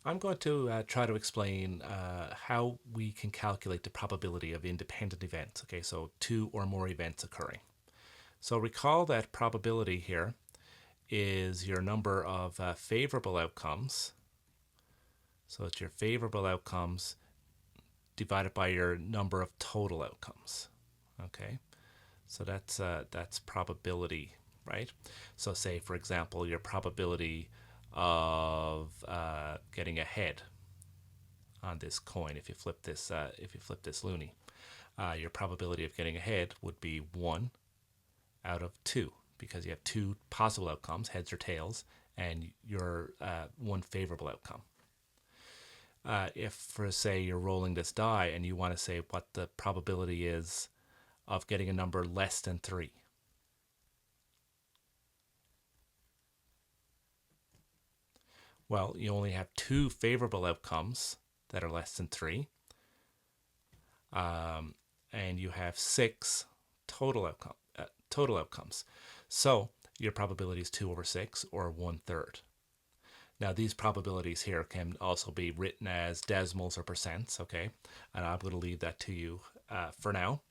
I'm going to try to explain how we can calculate the probability of independent events. Okay, so two or more events occurring. So recall that probability here is your number of favorable outcomes. So it's your favorable outcomes divided by your number of total outcomes. Okay, so that's probability, right? So say for example your probability of getting ahead on this coin, if you flip this loonie, your probability of getting ahead would be 1 out of 2 because you have two possible outcomes, heads or tails, and your one favorable outcome. If, for say, you're rolling this die and you want to say what the probability is of getting a number less than 3, well, you only have two favorable outcomes that are less than 3, and you have 6 total outcomes. So your probability is 2/6 or 1/3. Now, these probabilities here can also be written as decimals or percents, okay? And I'm going to leave that to you for now.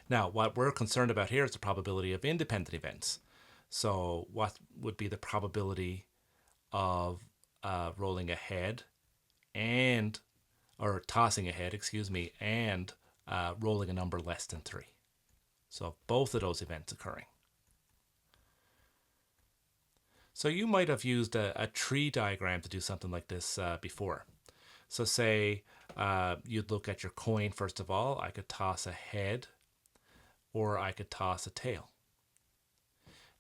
Now, what we're concerned about here is the probability of independent events. So, what would be the probability of rolling ahead and, or tossing ahead, excuse me, and rolling a number less than 3? So, both of those events occurring. So, you might have used a tree diagram to do something like this before. So say you'd look at your coin first of all. I could toss a head or I could toss a tail.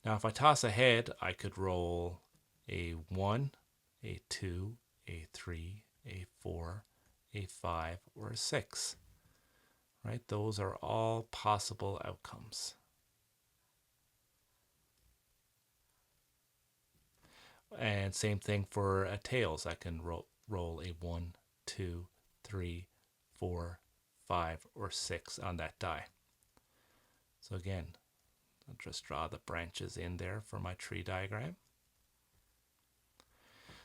Now if I toss a head, I could roll a 1, a 2, a 3, a 4, a 5, or a 6. Right? Those are all possible outcomes. And same thing for tails. I can roll a 1, 2, 3, 4, 5, or 6 on that die. So again, I'll just draw the branches in there for my tree diagram.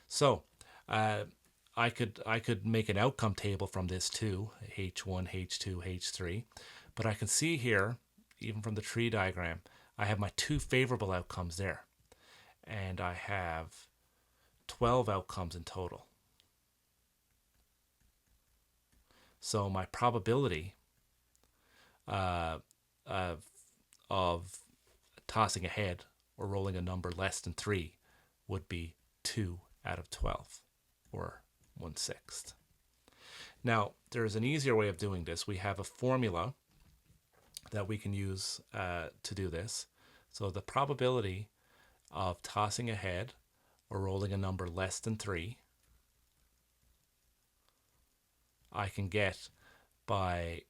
So I could make an outcome table from this too, H1, H2, H3. But I can see here, even from the tree diagram, I have my two favorable outcomes there. And I have 12 outcomes in total. So my probability of tossing a head or rolling a number less than 3 would be 2 out of 12, or 1/6. Now, there's an easier way of doing this. We have a formula that we can use to do this. So the probability of tossing a head or rolling a number less than 3, I can get by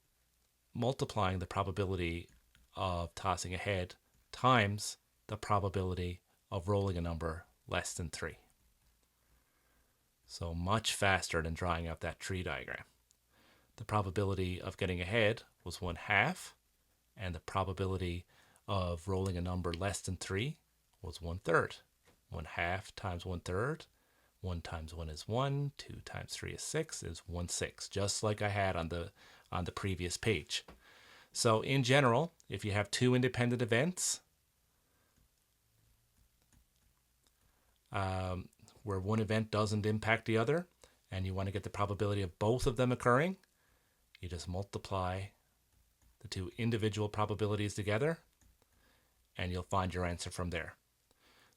multiplying the probability of tossing a head times the probability of rolling a number less than 3. So much faster than drawing out that tree diagram. The probability of getting ahead was 1/2, and the probability of rolling a number less than 3 was 1/3. 1/2 times 1/3. 1 times 1 is 1. 2 times 3 is 6, is 1/6, just like I had on the previous page. So in general, if you have two independent events where one event doesn't impact the other, and you want to get the probability of both of them occurring, you just multiply the two individual probabilities together, and you'll find your answer from there.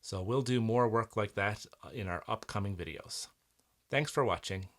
So we'll do more work like that in our upcoming videos. Thanks for watching.